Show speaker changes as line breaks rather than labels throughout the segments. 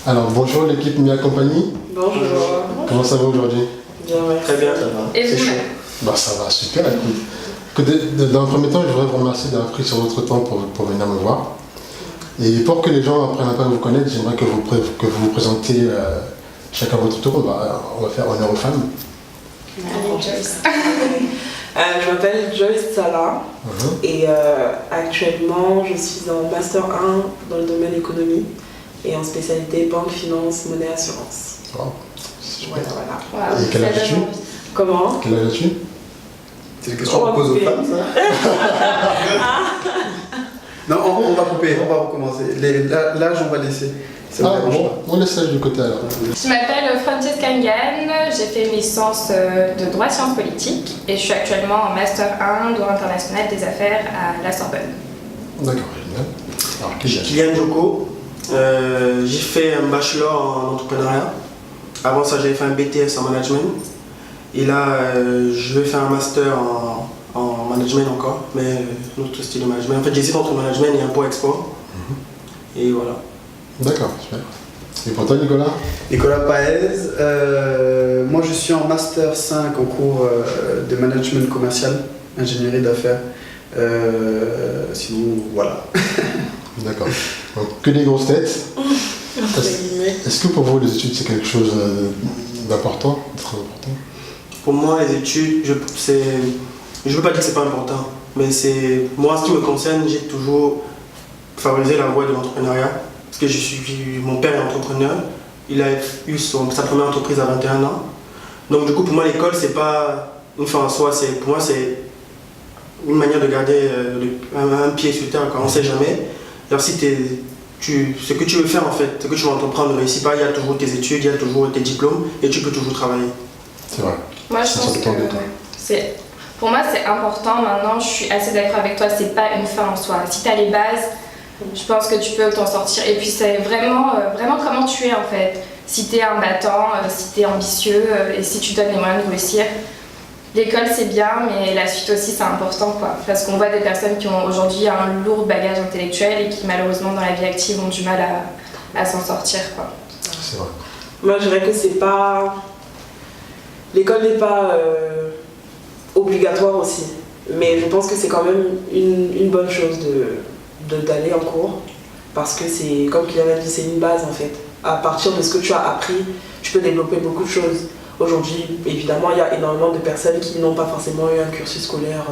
Alors bonjour l'équipe Mia Compagnie.
Bonjour.
Comment ça va aujourd'hui?
Bien, ouais.
Très bien, ça va.
Et
C'est
vous?
chaud.
Bah ça va super, écoute. Dans un premier temps, je voudrais vous remercier d'avoir pris sur votre temps pour venir me voir. Et pour que les gens apprennent un peu à vous connaître, j'aimerais que vous vous présentiez chacun votre tour. On va faire honneur aux femmes.
Allez, Joyce. Je m'appelle Joyce Salah et actuellement je suis en Master 1 dans le domaine économie et en spécialité banque, finance, monnaie, assurance.
Wow. Super.
Voilà.
Et quel âge as-tu?
Comment?
Quel âge as-tu?
C'est une question qu'on pose aux femmes, ça? Non, on va couper, on va recommencer. L'âge, on va laisser. Ça me dérange pas.
On laisse l'âge de côté alors.
Je m'appelle Francesca Ngane, j'ai fait une licence de droit sciences politiques et je suis actuellement en Master 1 droit international des affaires à la Sorbonne.
D'accord, génial. Alors, quel âge?
Kylian Joko, j'ai fait un bachelor en entrepreneuriat. Avant ça, j'avais fait un BTS en management. Et là, je vais faire un master en management encore, mais un autre style de management. En fait, j'hésite entre management et import-export. Et voilà.
D'accord, super. Et pour toi, Nicolas?
Nicolas Paez, moi je suis en Master 5 en cours de management commercial, ingénierie d'affaires. Sinon, voilà.
D'accord. Donc, que des grosses têtes. Est-ce que pour vous, les études, c'est quelque chose d'important, très important?
Pour moi, les études, je ne veux pas dire que c'est pas important, mais moi, ce qui me concerne, j'ai toujours favorisé la voie de l'entrepreneuriat. Parce que mon père est entrepreneur, il a eu sa première entreprise à 21 ans. Donc du coup, pour moi, l'école, c'est pas une fin en soi, pour moi, c'est une manière de garder un pied sur terre, on ne sait jamais. Alors si ce que tu veux faire en fait, ce que tu veux entreprendre ne réussit pas, il y a toujours tes études, il y a toujours tes diplômes et tu peux toujours travailler.
C'est vrai.
Moi, je pense que pour moi, c'est important. Maintenant, je suis assez d'accord avec toi, c'est pas une fin en soi. Si tu as les bases, je pense que tu peux t'en sortir. Et puis c'est vraiment comment tu es en fait. Si tu es un battant, si tu es ambitieux et si tu donnes les moyens de réussir. L'école c'est bien, mais la suite aussi c'est important quoi. Parce qu'on voit des personnes qui ont aujourd'hui un lourd bagage intellectuel et qui malheureusement dans la vie active ont du mal à s'en sortir quoi.
C'est vrai.
Moi je dirais que c'est pas... L'école n'est pas obligatoire aussi. Mais je pense que c'est quand même une bonne chose d'aller en cours parce que c'est, comme Kylian a dit, c'est une base en fait. À partir de ce que tu as appris, tu peux développer beaucoup de choses. Aujourd'hui, évidemment, il y a énormément de personnes qui n'ont pas forcément eu un cursus scolaire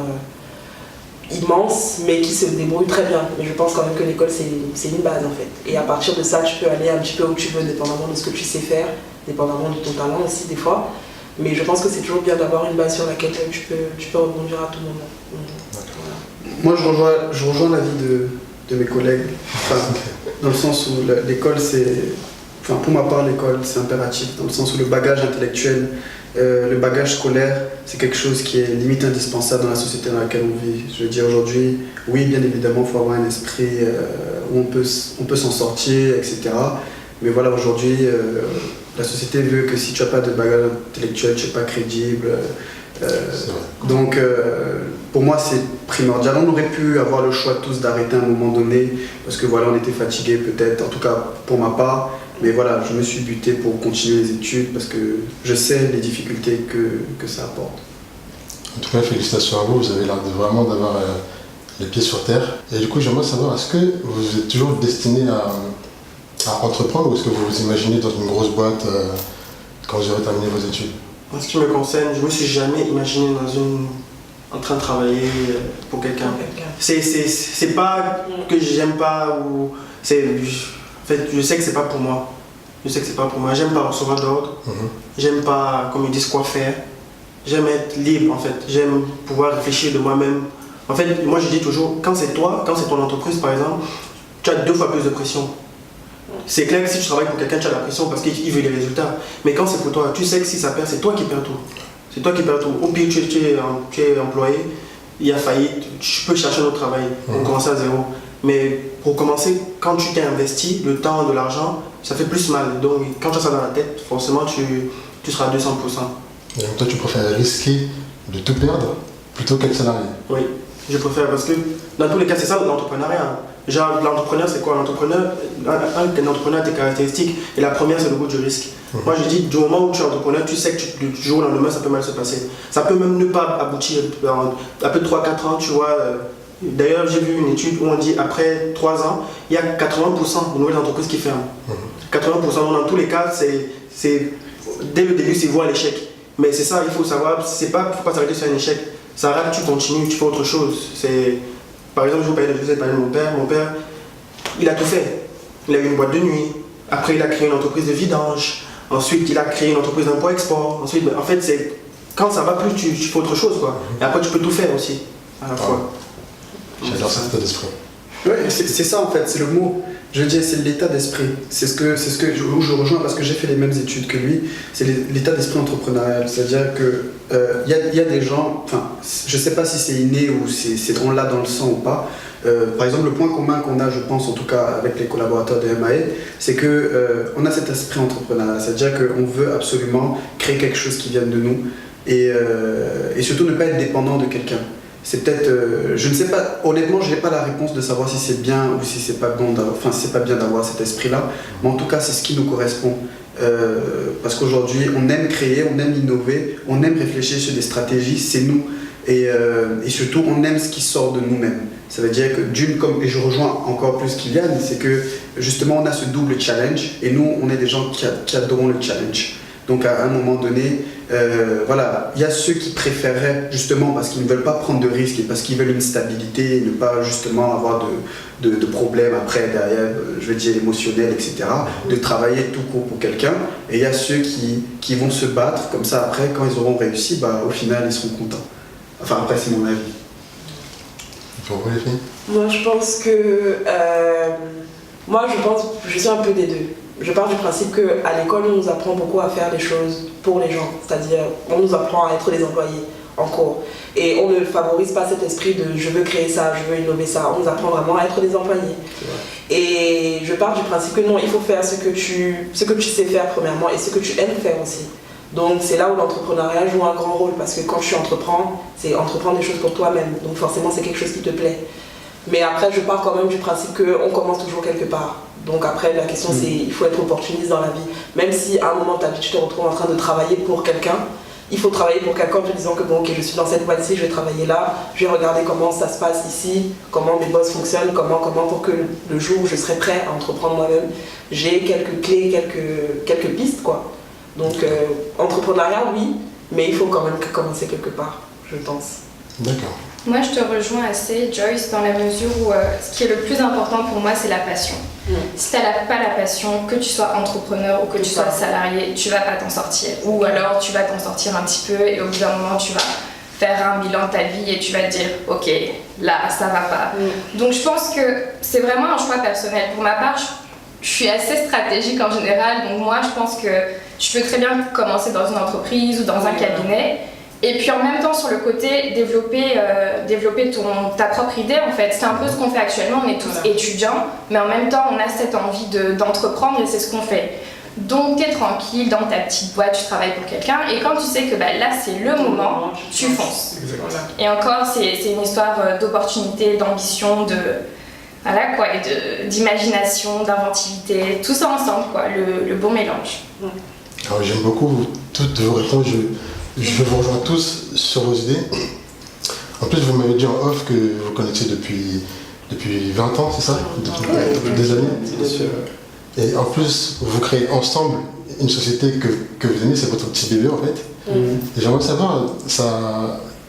immense, mais qui se débrouillent très bien. Mais je pense quand même que l'école, c'est une base en fait. Et à partir de ça, tu peux aller un petit peu où tu veux, dépendamment de ce que tu sais faire, dépendamment de ton talent aussi des fois. Mais je pense que c'est toujours bien d'avoir une base sur laquelle tu peux rebondir à tout moment. Voilà.
Moi je rejoins l'avis de mes collègues, dans le sens où l'école c'est... pour ma part, l'école c'est impératif, dans le sens où le bagage intellectuel, le bagage scolaire, c'est quelque chose qui est limite indispensable dans la société dans laquelle on vit. Je veux dire aujourd'hui, oui bien évidemment il faut avoir un esprit où on peut s'en sortir, etc. Mais voilà, aujourd'hui, la société veut que si tu n'as pas de bagage intellectuel, tu n'es pas crédible. Donc pour moi c'est primordial. On aurait pu avoir le choix tous d'arrêter à un moment donné parce que voilà, on était fatigués peut-être, en tout cas pour ma part. Mais voilà, je me suis buté pour continuer les études parce que je sais les difficultés que ça apporte.
En tout cas, félicitations à vous, vous avez l'air vraiment d'avoir les pieds sur terre. Et du coup, j'aimerais savoir, est-ce que vous êtes toujours destiné à entreprendre ou est-ce que vous vous imaginez dans une grosse boîte quand vous aurez terminé vos études?
En ce qui me concerne, je ne me suis jamais imaginé en train de travailler pour quelqu'un. C'est pas que j'aime pas ou en fait, je sais que c'est pas pour moi. J'aime pas recevoir d'ordre. J'aime pas, comme ils disent, quoi faire. J'aime être libre en fait. J'aime pouvoir réfléchir de moi-même. En fait, moi je dis toujours, quand c'est toi, quand c'est ton entreprise par exemple, tu as 2 fois plus de pression. C'est clair que si tu travailles pour quelqu'un, tu as la pression parce qu'il veut les résultats. Mais quand c'est pour toi, tu sais que si ça perd, c'est toi qui perds tout. C'est toi qui perds tout. Au pire, tu es employé, il y a faillite, tu peux chercher un autre travail pour commencer à zéro. Mais pour commencer, quand tu t'es investi, le temps, de l'argent, ça fait plus mal. Donc quand tu as ça dans la tête, forcément tu seras à 200%.
Et donc toi, tu préfères risquer de tout perdre plutôt qu'être salarié?
Oui, je préfère parce que dans tous les cas, c'est ça l'entrepreneuriat. Genre, l'entrepreneur, c'est quoi? L'entrepreneur, un entrepreneur a des caractéristiques. Et la première, c'est le goût du risque. Moi, je dis, du moment où tu es entrepreneur, tu sais que du jour au lendemain, ça peut mal se passer. Ça peut même ne pas aboutir. Après 3-4 ans, tu vois. D'ailleurs, j'ai vu une étude où on dit, après 3 ans, il y a 80% de nouvelles entreprises qui ferment. 80%, dans tous les cas, c'est dès le début, c'est voir l'échec. Mais c'est ça, il faut savoir, c'est pas, faut pas s'arrêter sur un échec. Ça arrête, tu continues, tu fais autre chose. Par exemple, je vous parlais de mon père. Mon père, il a tout fait. Il a eu une boîte de nuit. Après, il a créé une entreprise de vidange. Ensuite, il a créé une entreprise d'import-export. Ensuite, en fait, c'est quand ça va plus, tu fais autre chose, quoi. Et après, tu peux tout faire aussi, à la fois.
J'adore cet état d'esprit.
Oui, c'est ça en fait, c'est le mot. Je veux dire, c'est l'état d'esprit. C'est ce que où je rejoins parce que j'ai fait les mêmes études que lui. C'est l'état d'esprit entrepreneurial. C'est-à-dire que y a des gens, enfin, je sais pas si c'est inné ou on l'a dans le sang ou pas. Par exemple, le point commun qu'on a, je pense en tout cas avec les collaborateurs de MAE, c'est que on a cet esprit entrepreneurial. C'est-à-dire qu'on veut absolument créer quelque chose qui vienne de nous et surtout ne pas être dépendant de quelqu'un. C'est peut-être, je ne sais pas, honnêtement, je n'ai pas la réponse de savoir si c'est bien ou si c'est pas bon, enfin si c'est pas bien d'avoir cet esprit-là, mais en tout cas c'est ce qui nous correspond. Parce qu'aujourd'hui, on aime créer, on aime innover, on aime réfléchir sur des stratégies, c'est nous. Et surtout, on aime ce qui sort de nous-mêmes. Ça veut dire que et je rejoins encore plus Kylian, c'est que justement on a ce double challenge et nous, on est des gens qui adorons le challenge. Donc à un moment donné, voilà, il y a ceux qui préféreraient justement parce qu'ils ne veulent pas prendre de risques et parce qu'ils veulent une stabilité et ne pas justement avoir de problèmes après derrière, je veux dire émotionnels, etc. De travailler tout court pour quelqu'un. Et il y a ceux qui vont se battre comme ça après, quand ils auront réussi, bah, au final ils seront contents. Enfin après c'est mon avis.
Pour vous les filles?
Moi je pense que je suis un peu des deux. Je pars du principe qu'à l'école, on nous apprend beaucoup à faire des choses pour les gens. C'est-à-dire, on nous apprend à être des employés en cours. Et on ne favorise pas cet esprit de je veux créer ça, je veux innover ça. On nous apprend vraiment à être des employés. Et je pars du principe que non, il faut faire ce que tu sais faire premièrement et ce que tu aimes faire aussi. Donc c'est là où l'entrepreneuriat joue un grand rôle parce que quand tu entreprends, c'est entreprendre des choses pour toi-même. Donc forcément, c'est quelque chose qui te plaît. Mais après, je pars quand même du principe qu'on commence toujours quelque part. Donc après, la question c'est, il faut être opportuniste dans la vie. Même si à un moment de ta vie, tu te retrouves en train de travailler pour quelqu'un, il faut travailler pour quelqu'un en te disant que bon, ok, je suis dans cette boîte-ci, je vais travailler là, je vais regarder comment ça se passe ici, comment mes boss fonctionnent, comment pour que le jour où je serai prêt à entreprendre moi-même, j'ai quelques clés, quelques pistes, quoi. Donc entrepreneuriat, oui, mais il faut quand même commencer quelque part, je pense.
D'accord.
Moi, je te rejoins assez, Joyce, dans la mesure où ce qui est le plus important pour moi, c'est la passion. Si tu n'as pas la passion, que tu sois entrepreneur ou que tu sois salarié, tu ne vas pas t'en sortir. Ou alors, tu vas t'en sortir un petit peu et au bout d'un moment, tu vas faire un bilan de ta vie et tu vas te dire « Ok, là, ça va pas. » Donc, je pense que c'est vraiment un choix personnel. Pour ma part, je suis assez stratégique en général. Donc, moi, je pense que je peux très bien commencer dans une entreprise ou dans un cabinet. Et puis en même temps, sur le côté, développer ta propre idée, en fait. C'est un peu ce qu'on fait actuellement, on est tous étudiants, mais en même temps, on a cette envie d'entreprendre et c'est ce qu'on fait. Donc, tu es tranquille dans ta petite boîte, tu travailles pour quelqu'un, et quand tu sais que là, c'est le moment, tu fonces. Et encore, c'est une histoire d'opportunité, d'ambition, voilà, quoi, et d'imagination, d'inventivité, tout ça ensemble, quoi, le bon mélange.
Alors, j'aime beaucoup toutes vos réponses. Je vous rejoins tous sur vos idées. En plus, vous m'avez dit en off que vous connaissiez depuis 20 ans, c'est ça? Depuis des années. Et en plus, vous créez ensemble une société que vous aimez, c'est votre petit bébé en fait. Et j'aimerais savoir,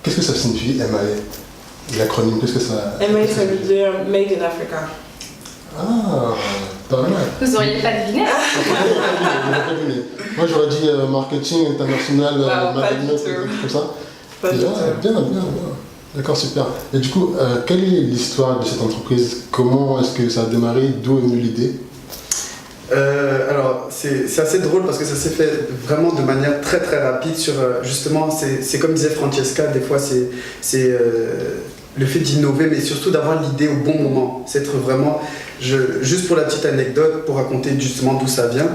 qu'est-ce que ça signifie MAE? L'acronyme, qu'est-ce que ça...
MAE, ça veut dire Made in Africa.
Ah, pas mal.
Vous auriez pas deviné?
Moi j'aurais dit marketing international,
management,
comme ça.
Pas du tout.
Bien. D'accord, super. Et du coup, quelle est l'histoire de cette entreprise? Comment est-ce que ça a démarré? D'où est venue l'idée?
Alors, c'est assez drôle parce que ça s'est fait vraiment de manière très très rapide sur, justement, c'est comme disait Francesca, des fois c'est le fait d'innover, mais surtout d'avoir l'idée au bon moment. C'est être vraiment, juste pour la petite anecdote, pour raconter justement d'où ça vient,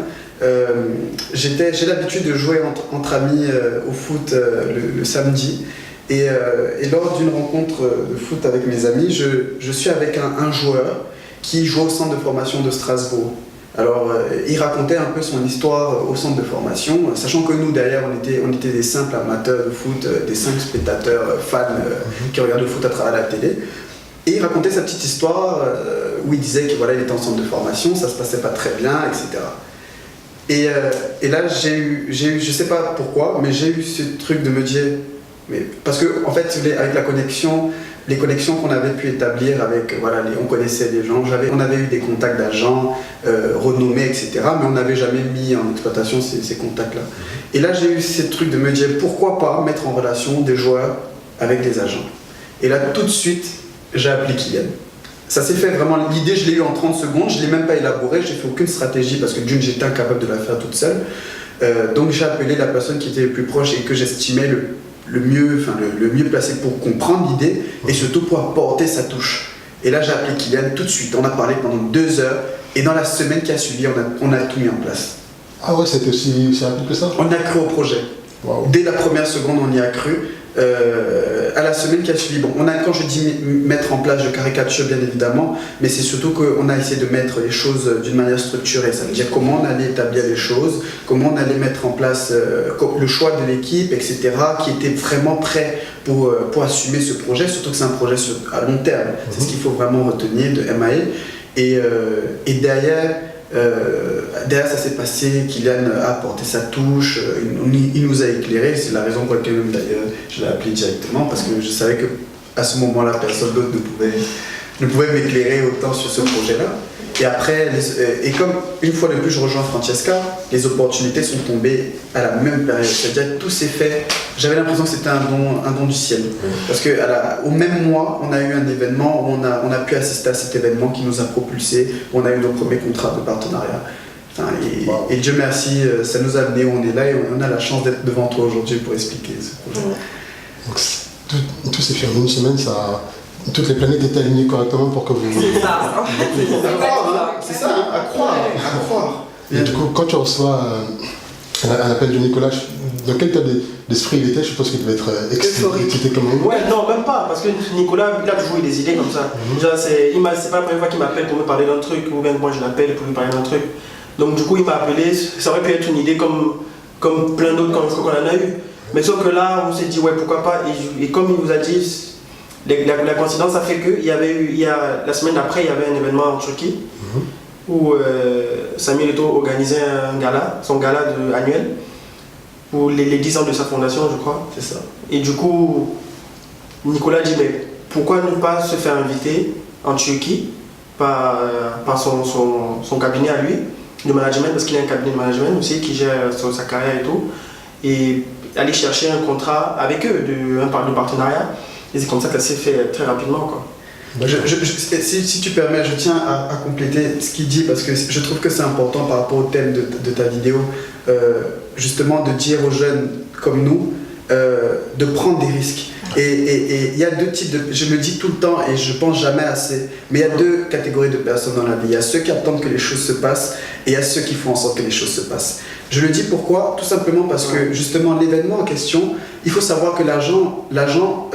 j'ai l'habitude de jouer entre amis au foot le samedi. Et lors d'une rencontre de foot avec mes amis, je suis avec un joueur qui jouait au centre de formation de Strasbourg. Alors, il racontait un peu son histoire au centre de formation, sachant que nous, derrière, on était des simples amateurs de foot, des simples spectateurs, fans qui regardaient le foot à travers la télé. Et il racontait sa petite histoire où il disait qu'il il était en centre de formation, ça se passait pas très bien, etc. Et là, j'ai eu, je sais pas pourquoi, mais j'ai eu ce truc de me dire, parce que en fait, avec la connexion, les connexions qu'on avait pu établir avec, on connaissait des gens, on avait eu des contacts d'agents renommés, etc., mais on n'avait jamais mis en exploitation ces contacts-là. Et là, j'ai eu ce truc de me dire, pourquoi pas mettre en relation des joueurs avec des agents. Et là, tout de suite, j'ai appelé Kylian. Ça s'est fait vraiment, l'idée, je l'ai eu en 30 secondes, je ne l'ai même pas élaborée, j'ai fait aucune stratégie parce que d'une, j'étais incapable de la faire toute seule. Donc j'ai appelé la personne qui était le plus proche et que j'estimais le mieux placé pour comprendre l'idée et surtout pour apporter sa touche. Et là, j'ai appelé Kylian tout de suite, on a parlé pendant 2 heures et dans la semaine qui a suivi, on a tout mis en place.
Ah ouais, c'était aussi rapide que ça?
On a cru au projet. Wow. Dès la première seconde, on y a cru. À la semaine qui a suivi, quand je dis mettre en place, je caricature bien évidemment, mais c'est surtout qu'on a essayé de mettre les choses d'une manière structurée. Ça veut dire comment on allait établir les choses, comment on allait mettre en place le choix de l'équipe, etc., qui était vraiment prêt pour assumer ce projet, surtout que c'est un projet à long terme. C'est ce qu'il faut vraiment retenir de MAE. Et derrière, ça s'est passé, Kylian a apporté sa touche, il nous a éclairé, c'est la raison pour laquelle même d'ailleurs je l'ai appelé directement, parce que je savais qu'à ce moment-là, personne d'autre ne pouvait m'éclairer autant sur ce projet-là. Et après, et comme une fois de plus je rejoins Francesca, les opportunités sont tombées à la même période, c'est-à-dire tout s'est fait, j'avais l'impression que c'était un don du ciel. Parce qu'au même mois, on a eu un événement où on a pu assister à cet événement qui nous a propulsés, où on a eu nos premiers contrats de partenariat. Et Dieu merci, ça nous a amené où on est là et on a la chance d'être devant toi aujourd'hui pour expliquer ce projet.
Donc tout s'est fait en une semaine, toutes les planètes étaient alignées correctement pour que vous...
C'est ça.
C'est ça, à croire.
Et du coup, quand tu reçois un appel de Nicolas, dans quel état d'esprit il était? Je suppose qu'il devait être excité comme vous.
Ouais, non, même pas, parce que Nicolas, il a toujours eu des idées comme ça. Déjà, c'est pas la première fois qu'il m'appelle pour me parler d'un truc, ou même moi je l'appelle pour lui parler d'un truc. Donc du coup, il m'a appelé, ça aurait pu être une idée comme plein d'autres qu'on en a eu. Mais sauf que là, on s'est dit, ouais, pourquoi pas. Et comme il nous a dit, la coïncidence a fait que la semaine d'après, il y avait un événement en Turquie où Samuel Eto'o organisait son gala annuel pour les 10 ans de sa fondation, je crois. C'est ça. Et du coup, Nicolas dit, mais pourquoi ne pas se faire inviter en Turquie par son cabinet à lui de management, parce qu'il a un cabinet de management aussi qui gère sa carrière et tout, et aller chercher un contrat avec eux, un partenariat. Et c'est comme ça que ça s'est fait très rapidement, quoi.
Si tu permets, je tiens à compléter ce qu'il dit parce que je trouve que c'est important par rapport au thème de ta vidéo, justement de dire aux jeunes comme nous de prendre des risques. Et il y a 2 types de... Je me dis tout le temps et je pense jamais assez, mais il y a 2 catégories de personnes dans la vie. Il y a ceux qui attendent que les choses se passent et il y a ceux qui font en sorte que les choses se passent. Je le dis pourquoi? Tout simplement parce que justement l'événement en question, il faut savoir que l'agent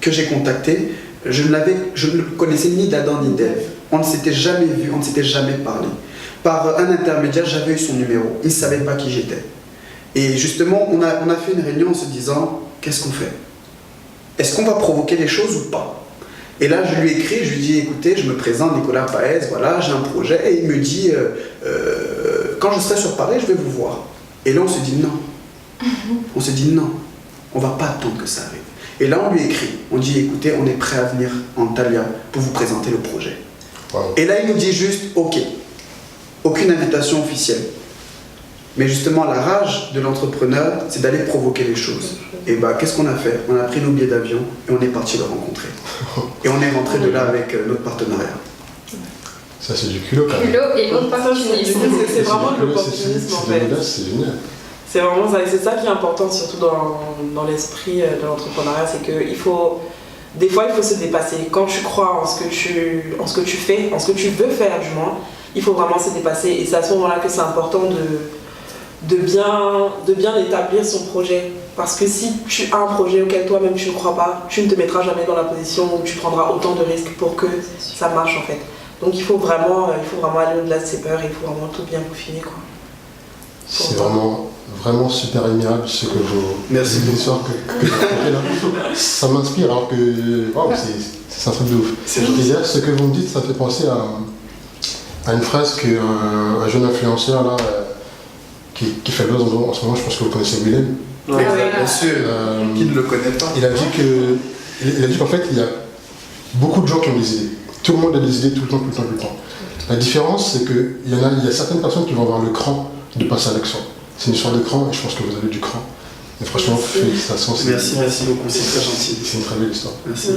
que j'ai contacté, je ne connaissais ni d'Adam ni d'Ève. On ne s'était jamais vu, on ne s'était jamais parlé. Par un intermédiaire, j'avais eu son numéro. Il ne savait pas qui j'étais. Et justement, on a fait une réunion en se disant, qu'est-ce qu'on fait? Est-ce qu'on va provoquer les choses ou pas? Et là, je lui ai écrit, je lui ai dit, écoutez, je me présente, Nicolas Paez, voilà, j'ai un projet. Et il me dit, quand je serai sur Paris, je vais vous voir. Et là, on se dit non. On se dit non, on ne va pas attendre que ça arrive. Et là, on lui écrit, on dit, écoutez, on est prêt à venir en Antalya pour vous présenter le projet. Wow. Et là, il nous dit juste, ok, aucune invitation officielle. Mais justement, la rage de l'entrepreneur, c'est d'aller provoquer les choses. Et qu'est-ce qu'on a fait? On a pris nos billets d'avion et on est parti le rencontrer. Et on est rentré de là avec notre partenariat.
Ça, c'est du culot quand même.
Culot et opportunisme.
C'est vraiment de l'opportunisme en fait.
C'est génial.
C'est vraiment ça, et c'est ça qui est important, surtout dans l'esprit de l'entrepreneuriat, c'est qu'il faut, des fois il faut se dépasser. Quand tu crois en ce que tu fais, en ce que tu veux faire du moins, il faut vraiment se dépasser. Et c'est à ce moment-là que c'est important de bien établir son projet. Parce que si tu as un projet auquel toi-même tu ne crois pas, tu ne te mettras jamais dans la position où tu prendras autant de risques pour que ça marche en fait. Donc il faut vraiment aller au-delà de ses peurs, il faut vraiment tout bien peaufiner, quoi.
C'est vraiment super admirable ce que vous...
Merci beaucoup.
L'histoire que vous racontez là. Ça m'inspire alors que wow, c'est un truc de ouf. Et d'ailleurs, ce que vous me dites, ça fait penser à une phrase qu'un jeune influenceur là, qui fait le buzz en ce moment, je pense que vous connaissez Willem.
Ouais.
Bien sûr, qui ne le connaît pas.
Il a dit qu'en fait, il y a beaucoup de gens qui ont des idées. Tout le monde a des idées tout le temps. La différence, c'est qu'il y a certaines personnes qui vont avoir le cran de passer à l'action. C'est une histoire de cran et je pense que vous avez du cran. Et franchement, félicitations.
Merci beaucoup, c'est très gentil.
C'est une très belle histoire.
Merci.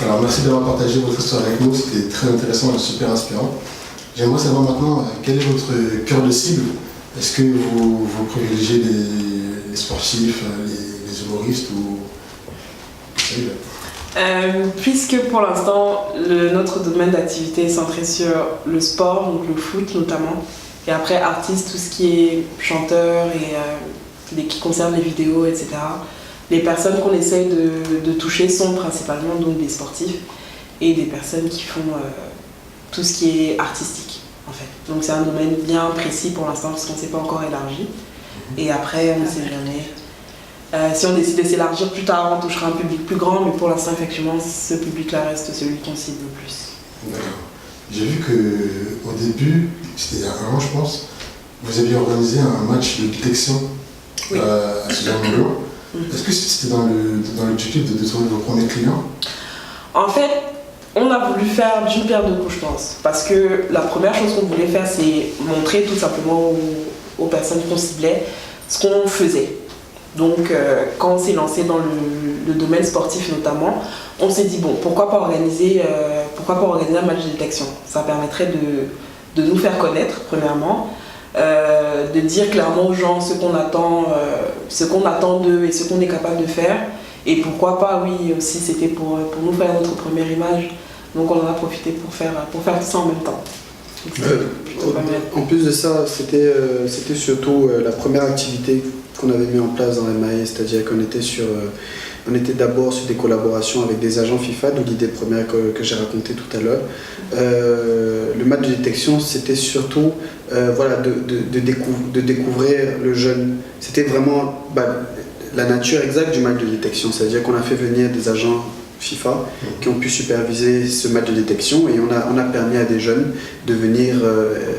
Alors, merci d'avoir partagé votre histoire avec nous. C'était très intéressant et super inspirant. J'aimerais savoir maintenant quel est votre cœur de cible. Est-ce que vous privilégiez les sportifs, les humoristes ou...
Puisque pour l'instant, notre domaine d'activité est centré sur le sport, donc le foot notamment, et après artistes, tout ce qui est chanteur et qui concerne les vidéos, etc. Les personnes qu'on essaye de toucher sont principalement donc des sportifs et des personnes qui font tout ce qui est artistique en fait. Donc c'est un domaine bien précis pour l'instant parce qu'on ne s'est pas encore élargi. Et après, on ne sait jamais. Si on décide de s'élargir plus tard, on touchera un public plus grand, mais pour l'instant, effectivement, ce public-là reste celui qu'on cible le plus.
D'accord. J'ai vu qu'au début, c'était il y a un an, je pense, vous aviez organisé un match de détection à Suzanne-Molo. Est-ce que c'était dans l'objectif de trouver vos premiers clients?
En fait, on a voulu faire d'une pierre deux coups, je pense. Parce que la première chose qu'on voulait faire, c'est montrer tout simplement aux personnes qu'on ciblait ce qu'on faisait. Donc, quand on s'est lancé dans le domaine sportif notamment, on s'est dit, bon, pourquoi pas organiser un match de détection? Ça permettrait de nous faire connaître, premièrement, de dire clairement aux gens ce qu'on attend d'eux et ce qu'on est capable de faire. Et pourquoi pas, oui, aussi, c'était pour nous faire notre première image. Donc, on en a profité pour faire tout ça en même temps.
En plus de ça, c'était surtout la première activité qu'on avait mis en place dans MAE, c'est-à-dire qu'on était d'abord sur des collaborations avec des agents FIFA, d'où l'idée première que j'ai racontée tout à l'heure. Le match de détection, c'était surtout de découvrir le jeune. C'était vraiment la nature exacte du match de détection, c'est-à-dire qu'on a fait venir des agents FIFA qui ont pu superviser ce match de détection et on a permis à des jeunes de venir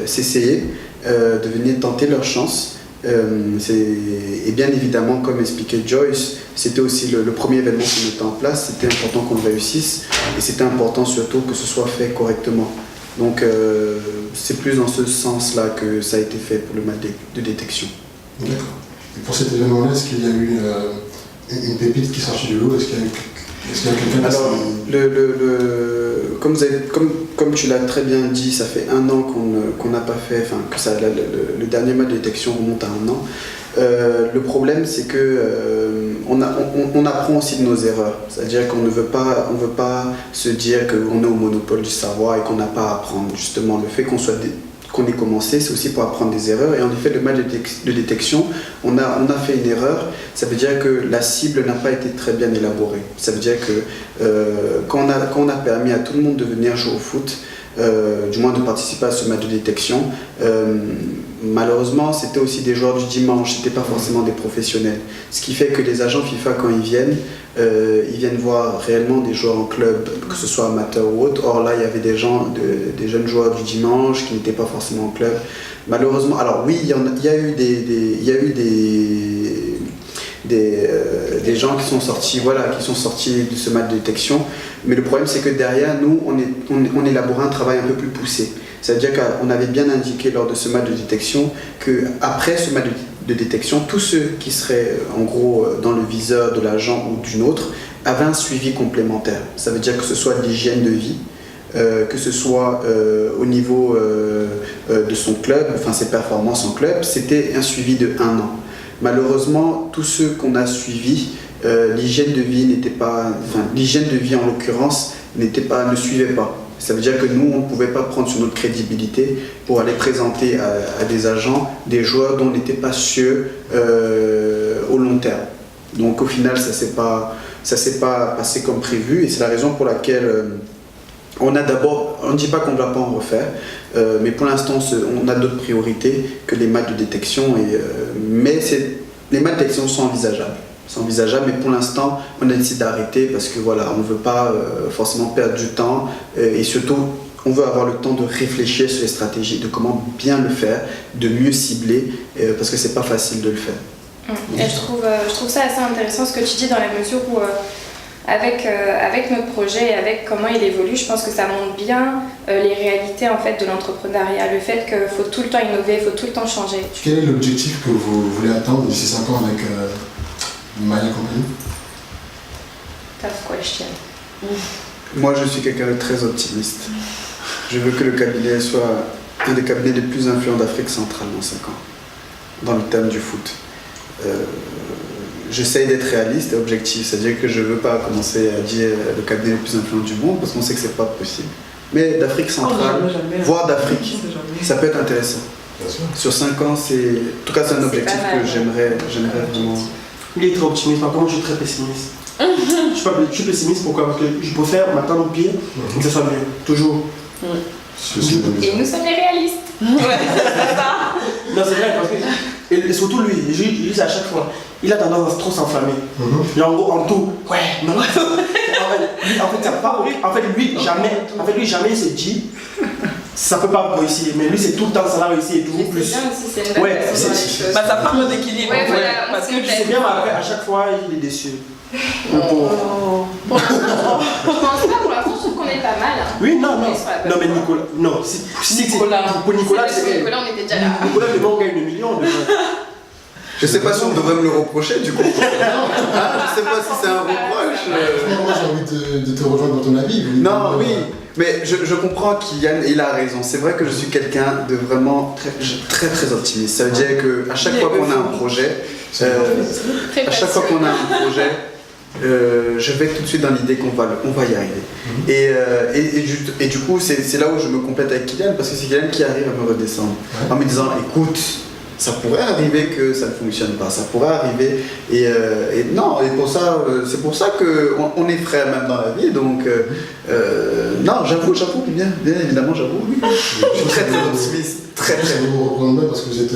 s'essayer, de venir tenter leur chance. Et bien évidemment, comme expliquait Joyce, c'était aussi le premier événement qu'on mettait en place. C'était important qu'on le réussisse et c'était important surtout que ce soit fait correctement. Donc c'est plus dans ce sens-là que ça a été fait pour le match de détection.
D'accord. Et pour cet événement-là, est-ce qu'il y a eu une pépite qui est sortie du lot? Est-ce qu'il y a quelqu'un qui...
Alors, comme tu l'as très bien dit, ça fait un an qu'on n'a pas fait, enfin que le dernier match de détection remonte à un an. Le problème, c'est que on apprend aussi de nos erreurs. C'est-à-dire qu'on ne veut pas se dire qu'on est au monopole du savoir et qu'on n'a pas à apprendre. Justement, le fait qu'on ait commencé, c'est aussi pour apprendre des erreurs. Et en effet, le match de détection, on a fait une erreur. Ça veut dire que la cible n'a pas été très bien élaborée. Ça veut dire que quand on a permis à tout le monde de venir jouer au foot, du moins de participer à ce match de détection, malheureusement, c'était aussi des joueurs du dimanche, c'était pas forcément des professionnels. Ce qui fait que les agents FIFA, quand ils viennent voir réellement des joueurs en club, que ce soit amateur ou autre. Or là, il y avait des jeunes joueurs du dimanche qui n'étaient pas forcément en club. Malheureusement, alors oui, il y a eu des gens qui sont sortis de ce match de détection. Mais le problème, c'est que derrière nous, on élaborait un travail un peu plus poussé. C'est-à-dire qu'on avait bien indiqué lors de ce match de détection qu'après ce match de détection, tous ceux qui seraient en gros dans le viseur de l'agent ou d'une autre avaient un suivi complémentaire. Ça veut dire que ce soit l'hygiène de vie, que ce soit au niveau de son club, enfin ses performances en club, c'était un suivi de 1 an. Malheureusement, tous ceux qu'on a suivis, l'hygiène de vie en l'occurrence ne suivait pas. Ça veut dire que nous, on ne pouvait pas prendre sur notre crédibilité pour aller présenter à des agents des joueurs dont on n'était pas sûr au long terme. Donc au final, ça s'est pas passé comme prévu et c'est la raison pour laquelle on a d'abord, on ne dit pas qu'on ne va pas en refaire, mais pour l'instant on a d'autres priorités que les maths de détection, mais les maths de détection sont envisageables. C'est envisageable, mais pour l'instant on a décidé d'arrêter parce que voilà, on ne veut pas forcément perdre du temps et surtout on veut avoir le temps de réfléchir sur les stratégies, de comment bien le faire, de mieux cibler, parce que c'est pas facile de le faire.
Et je trouve ça assez intéressant ce que tu dis dans la mesure où avec notre projet et avec comment il évolue, je pense que ça montre bien les réalités en fait de l'entrepreneuriat, le fait qu'il faut tout le temps innover, il faut tout le temps changer.
Quel est l'objectif que vous voulez atteindre d'ici 5 ans avec Maya Company?
Tough question.
Moi je suis quelqu'un de très optimiste. Je veux que le cabinet soit un des cabinets les plus influents d'Afrique centrale dans 5 ans, dans le thème du foot. J'essaye d'être réaliste et objectif, c'est-à-dire que je ne veux pas commencer à dire le cabinet le plus influent du monde parce qu'on sait que ce n'est pas possible. Mais d'Afrique centrale, voire d'Afrique, ça peut être intéressant. Sur 5 ans, en tout cas c'est un objectif que j'aimerais vraiment.
Il est très optimiste, par contre moi je suis très pessimiste. Je suis pessimiste pourquoi? Parce que je préfère m'attendre au pire et que ça soit mieux, toujours.
Et nous sommes les réalistes.
Ouais, c'est ça.
Non, c'est vrai, parce que. Et surtout lui, je dis à chaque fois, il a tendance à trop s'enflammer. En gros, en tout, ouais, non. En fait, ça part. En fait, lui, jamais il se dit, ça peut pas réussir. Mais lui, c'est tout le temps, ça l'a réussi et tout. Plus.
C'est bien aussi, c'est une
ouais,
bah, ça part le d'équilibre.
Ouais, voilà,
parce que tu sais bien, mais après, à chaque fois, il est déçu.
Pour l'instant, je pense pas, pour l'instant, je trouve qu'on est pas mal. Hein.
Oui, non, mais Nicolas, non, pour Nicolas, c'est.
Nicolas, on était déjà là.
Nicolas, demain, on gagne 1 million.
Je sais pas si on devrait me le reprocher du coup. Je sais pas si c'est un reproche.
Moi j'ai envie de te rejoindre dans ton avis.
Non, oui, mais je comprends qu'Yann, il a raison. C'est vrai que je suis quelqu'un de vraiment très très optimiste. Ça veut dire qu'à chaque fois qu'on a un projet, je vais tout de suite dans l'idée qu'on va y arriver. Et du coup, c'est là où je me complète avec Kylian, parce que c'est Kylian qui arrive à me redescendre en me disant écoute, ça pourrait arriver que ça ne fonctionne pas, ça pourrait arriver et non, et pour ça, c'est pour ça qu'on est frères même dans la vie, donc non, j'avoue, bien évidemment, j'avoue, oui. Je suis très optimiste, très.
Vous vous reprenez parce que vous êtes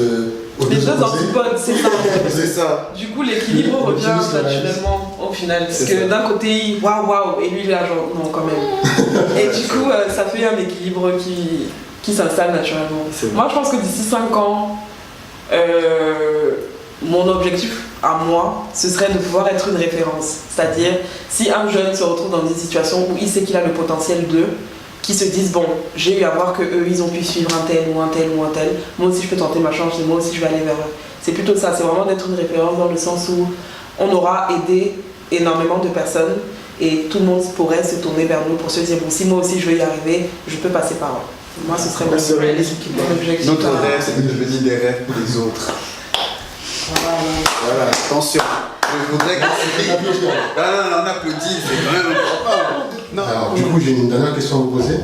les deux antipodes, c'est ça.
C'est ça.
Du coup, l'équilibre revient naturellement au final, parce que d'un côté, waouh, et lui, il a genre, non, quand même. Et du coup, ça fait un équilibre qui s'installe naturellement. Moi, je pense que d'ici 5 ans, mon objectif à moi, ce serait de pouvoir être une référence. C'est-à-dire, si un jeune se retrouve dans une situation où il sait qu'il a le potentiel qui se disent, bon, j'ai eu à voir qu'eux, ils ont pu suivre un tel ou un tel ou un tel, moi aussi je peux tenter ma chance, moi aussi je vais aller vers eux. C'est plutôt ça, c'est vraiment d'être une référence dans le sens où on aura aidé énormément de personnes et tout le monde pourrait se tourner vers nous pour se dire, bon, si moi aussi je veux y arriver, je peux passer par là. Moi, ce serait mon objectif.
Notre rêve, c'est de devenir des rêves pour les autres. Voilà, attention. Je voudrais qu'on on applaudit, c'est quand même important.
Non. Alors, du coup, j'ai une dernière question à vous poser.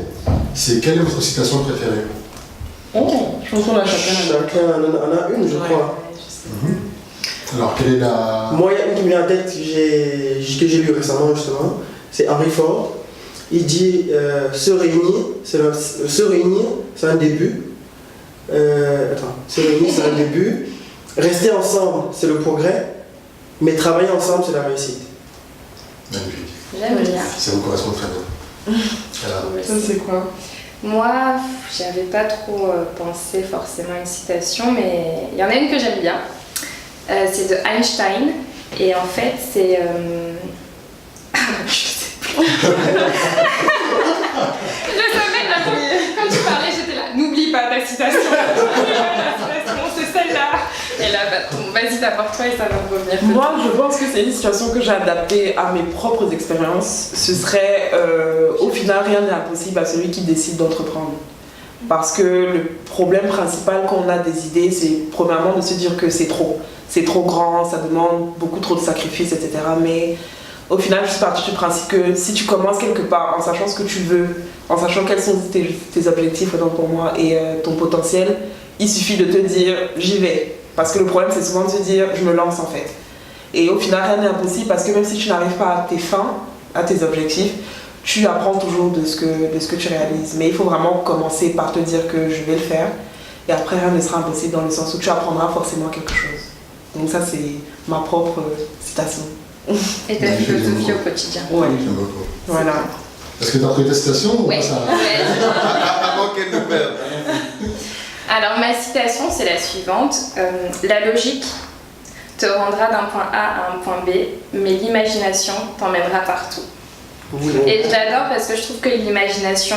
C'est quelle est votre citation préférée?
Je pense qu'on a
chacun en a une, je crois.
Alors, quelle est la...
Moi, il y a une qui me vient en tête que j'ai lu récemment, justement. C'est Henry Ford. Il dit se réunir, c'est un début. Se réunir, c'est un début. Rester ensemble, c'est le progrès. Mais travailler ensemble, c'est la réussite.
Magnifique.
J'aime bien.
Ça vous correspond très bien.
Ça, c'est quoi?
Moi, j'avais pas trop pensé forcément à une citation, mais il y en a une que j'aime bien. C'est de Einstein. Et en fait, c'est... Je sais plus. Je savais, quand tu parlais, j'étais là. N'oublie pas ta citation. C'est celle-là. Et là, vas-y, t'apporte-toi et ça va me revenir.
Moi, je pense que c'est une situation que j'ai adaptée à mes propres expériences. Ce serait, au final, rien n'est impossible à celui qui décide d'entreprendre. Parce que le problème principal quand on a des idées, c'est premièrement de se dire que c'est trop. C'est trop grand, ça demande beaucoup trop de sacrifices, etc. Mais au final, je suis partie du principe que si tu commences quelque part en sachant ce que tu veux, en sachant quels sont tes objectifs pour moi et ton potentiel, il suffit de te dire j'y vais. Parce que le problème, c'est souvent de se dire je me lance en fait. Et au final, rien n'est impossible parce que même si tu n'arrives pas à tes fins, à tes objectifs, tu apprends toujours de ce que tu réalises. Mais il faut vraiment commencer par te dire que je vais le faire. Et après, rien ne sera impossible dans le sens où tu apprendras forcément quelque chose. Donc ça, c'est ma propre citation.
Et ta philosophie au quotidien.
Ouais.
J'aime beaucoup.
Voilà.
Est-ce que tu as trouvé ta citation ou
Ouais.
pas ça
Avant qu'elle ne perde.
Alors ma citation c'est la suivante. La logique te rendra d'un point A à un point B, mais l'imagination t'emmènera partout.
Oui.
Et j'adore parce que je trouve que l'imagination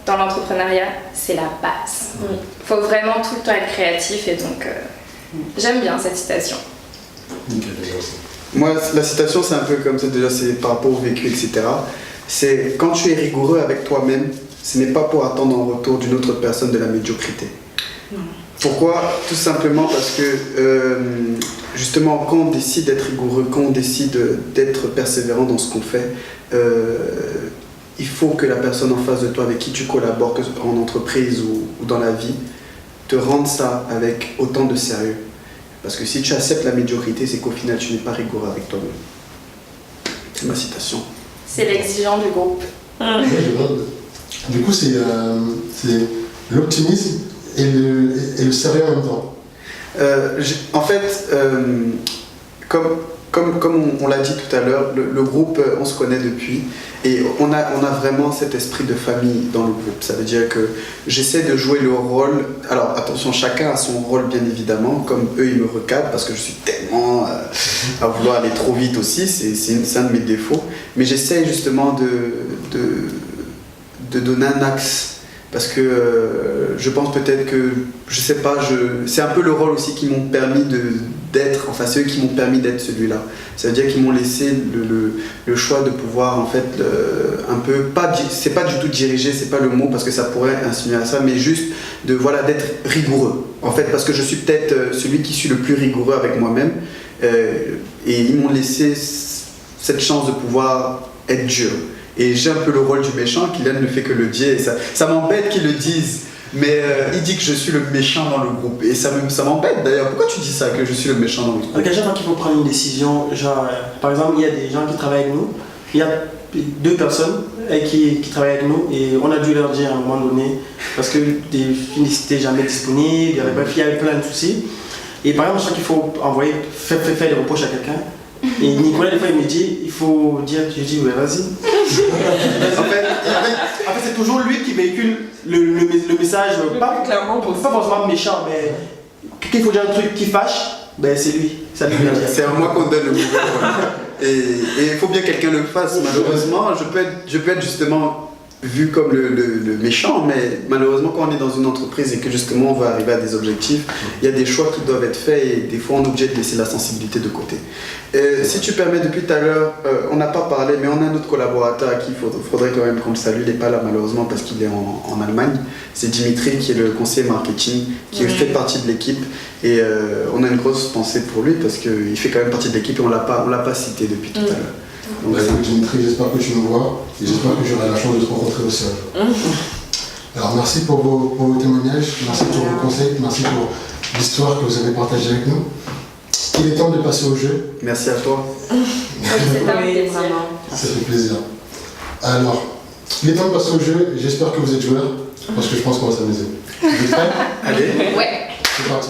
dans l'entrepreneuriat c'est la base. Il faut vraiment tout le temps être créatif et donc j'aime bien cette citation.
Nickel, déjà aussi.
Moi, la citation, c'est un peu comme ça, déjà, c'est par rapport au vécu, etc. C'est quand tu es rigoureux avec toi-même, ce n'est pas pour attendre en retour d'une autre personne de la médiocrité. Pourquoi? Tout simplement parce que, justement, quand on décide d'être rigoureux, quand on décide d'être persévérant dans ce qu'on fait, il faut que la personne en face de toi avec qui tu collabores, que ce soit en entreprise ou dans la vie, te rende ça avec autant de sérieux. Parce que si tu acceptes la médiocrité, c'est qu'au final, tu n'es pas rigoureux avec toi-même. C'est ma citation.
C'est l'exigeant du groupe.
Ouais, je vois. Du coup, c'est l'optimisme et le sérieux en même temps.
En fait, comme on l'a dit tout à l'heure, le groupe, on se connaît depuis et on a vraiment cet esprit de famille dans le groupe. Ça veut dire que j'essaie de jouer le rôle. Alors attention, chacun a son rôle bien évidemment, comme eux ils me recadrent parce que je suis tellement à vouloir aller trop vite aussi, c'est un de mes défauts. Mais j'essaie justement de donner un axe. Parce que je pense peut-être que, je sais pas, c'est un peu le rôle aussi qui m'ont permis d'être, enfin c'est eux qui m'ont permis d'être celui-là. Ça veut dire qu'ils m'ont laissé le choix de pouvoir en fait un peu, c'est pas du tout diriger, c'est pas le mot parce que ça pourrait insinuer à ça, mais juste d'être rigoureux. En fait parce que je suis peut-être celui qui suis le plus rigoureux avec moi-même et ils m'ont laissé cette chance de pouvoir être dur. Et j'ai un peu le rôle du méchant, Kylian ne fait que le dire, et ça m'embête qu'ils le disent, mais il dit que je suis le méchant dans le groupe, et ça m'embête d'ailleurs. Pourquoi tu dis ça, que je suis le méchant dans le groupe?
Donc à chaque fois qu'il faut prendre une décision, genre, par exemple, il y a des gens qui travaillent avec nous, il y a 2 personnes qui travaillent avec nous, et on a dû leur dire à un moment donné, parce que des filles n'étaient jamais disponibles, il y avait plein de soucis, et par exemple, chaque fois qu'il faut faire des reproches à quelqu'un, et Nicolas, des fois, il me dit, il faut dire, je dis, ouais, vas-y. en fait, c'est toujours lui qui véhicule le message, pas forcément méchant, mais qu'il faut dire un truc qui fâche, ben c'est lui.
C'est à moi qu'on donne le mouvement. Et il faut bien que quelqu'un le fasse. Malheureusement, je peux être justement vu comme le méchant, mais malheureusement quand on est dans une entreprise et que justement on veut arriver à des objectifs, il y a des choix qui doivent être faits et des fois on est obligé de laisser la sensibilité de côté. Si tu permets, depuis tout à l'heure, on n'a pas parlé, mais on a un autre collaborateur à qui il faudrait quand même qu'on le salue. Il n'est pas là malheureusement parce qu'il est en Allemagne. C'est Dimitri qui est le conseiller marketing, qui fait partie de l'équipe et on a une grosse pensée pour lui parce qu'il fait quand même partie de l'équipe et on l'a pas cité depuis tout à l'heure.
Donc, Dimitri, j'espère que tu nous vois et j'espère que j'aurai la chance de te rencontrer aussi un jour. Alors merci pour vos témoignages, merci pour vos conseils, merci pour l'histoire que vous avez partagée avec nous. Il est temps de passer au jeu.
Merci à toi.
C'est un plaisir.
Ça fait plaisir. Alors, il est temps de passer au jeu, j'espère que vous êtes joueurs, parce que je pense qu'on va s'amuser. Vous êtes prêts?
Allez.
Ouais.
C'est parti.